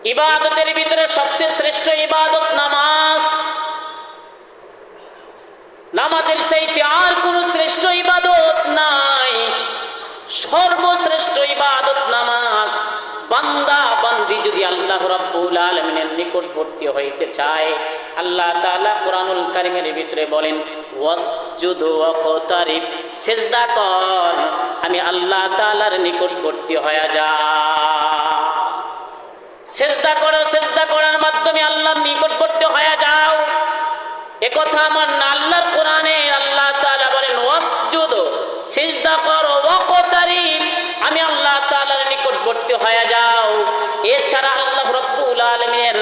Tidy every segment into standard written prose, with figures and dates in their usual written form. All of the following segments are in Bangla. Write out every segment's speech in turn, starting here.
ইবাদতের ভিতরে সবচেয়ে শ্রেষ্ঠ ইবাদত নামাজ। নামাজের চাইতে আর কোন শ্রেষ্ঠ ইবাদত নাই। সর্বশ্রেষ্ঠ ইবাদত নামাজ। বান্দা বান্দি যদি আল্লাহ রাব্বুল আলামিনের নিকটবর্তী হইতে চায়, আল্লাহ তাআলা কোরআনুল কারীমের ভিতরে বলেন, ওয়াসজুদ ওয়াকতারিব, সিজদা কর, আমি আল্লাহ তাআলার নিকটবর্তী হয়ে যা। সিজদা করো, সিজদা করার মাধ্যমে আল্লাহর নিকটবর্তী হয়ে যাও। একথা আমার না, আল্লাহর কোরআনে আল্লাহ তাআলা বলেন ওয়াসজুদ, সিজদা করো, ওয়াকতারিব, আমি আল্লাহ তাআলার নিকটবর্তী হয়ে যাও। এছাড়া আল্লাহ রাব্বুল আলামিনের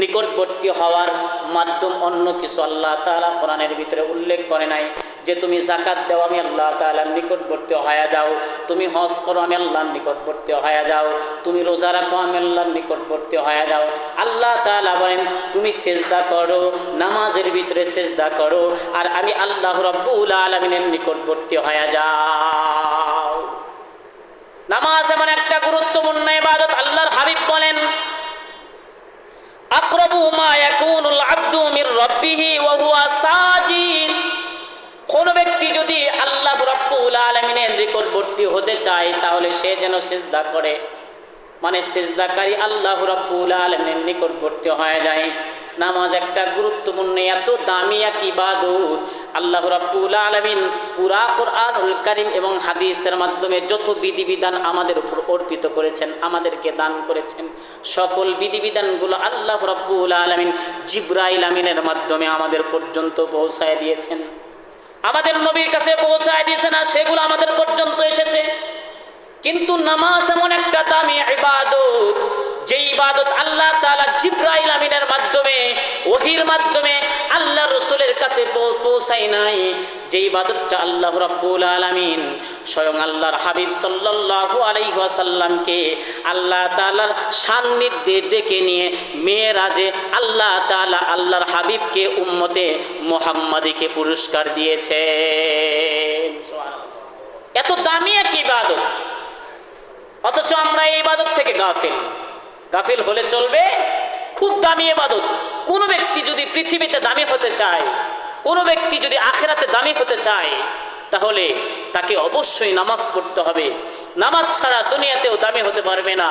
নিকটবর্তী হওয়ার মাধ্যম অন্য কিছু আল্লাহ তাআলা কোরআনের ভিতরে উল্লেখ করে নাই। যে তুমি যাকাত দাও, আমি আল্লাহ তাআলার নিকটবর্তী হয়ে যাও। তুমি হজ করো, আমি আল্লাহর নিকটবর্তী হয়ে যাও। তুমি রোজা রাখো, আমি আল্লাহর নিকটবর্তী হয়ে যাও। আল্লাহ তাআলা বলেন তুমি সিজদা করো, নামাজের ভিতরে সিজদা করো, আর আমি আল্লাহ রাব্বুল আলামিনের নিকটবর্তী হয়ে যাও। নামাজ এমন একটা গুরুত্বপূর্ণ ইবাদত, আল্লাহর হাবিব বলেন আকরাবু মা ইয়াকুনুল আবদু মির রাব্বিহি ওয়া হুয়া সাজিদ। কোন ব্যক্তি যদি আল্লাহ রাব্বুল আলামিনের নিকটবর্তী হতে চায়, তাহলে সে যেন সিজদা করে, মানে সিজদাকারী আল্লাহ রাব্বুল আলামিনের নিকটবর্তী হয়ে যায়। নামাজ একটা গুরুত্বপূর্ণ, এত দামি এক ইবাদত। আল্লাহ রাব্বুল আলামিন পুরা কোরআনুল কারীম এবং হাদিসের মাধ্যমে যত বিধিবিধান আমাদের উপর অর্পিত করেছেন, আমাদেরকে দান করেছেন, সকল বিধিবিধানগুলো আল্লাহ রাব্বুল আলামিন জিবরাইল আমিনের মাধ্যমে আমাদের পর্যন্ত পৌঁছায় দিয়েছেন, আমাদের নবীর কাছে পৌঁছায় দিয়েছেন, আর সেগুলো আমাদের পর্যন্ত এসেছে। কিন্তু নামাজ এমন একটা দামি ইবাদত, যে ইবাদত আল্লাহ তাআলা জিবরাইল আমিনের মাধ্যমে, ওহীর মাধ্যমে আল্লাহ রাসূলের কাছে পৌঁছায় নাই। যে ইবাদতটা আল্লাহ রাব্বুল আলামিন স্বয়ং আল্লাহর হাবিব সাল্লাল্লাহু আলাইহি ওয়াসাল্লামকে আল্লাহ তাআলার সান্নিধ্যে ডেকে নিয়ে মেরাজে আল্লাহ তাআলা আল্লাহর হাবিবকে উম্মতে মুহাম্মাদীকে পুরস্কার দিয়েছেন। সুবহানাল্লাহ। এত দামি এক ইবাদত, অথচ আমরা এই ইবাদত থেকে গাফিল হলে চলবে? খুব দামি ইবাদত। কোন ব্যক্তি যদি পৃথিবীতে দামি হতে চায়, কোন ব্যক্তি যদি আখিরাতে দামি হতে চায়, তাহলে তাকে অবশ্যই নামাজ পড়তে হবে। নামাজ ছাড়া দুনিয়াতেও দামি হতে পারবে না।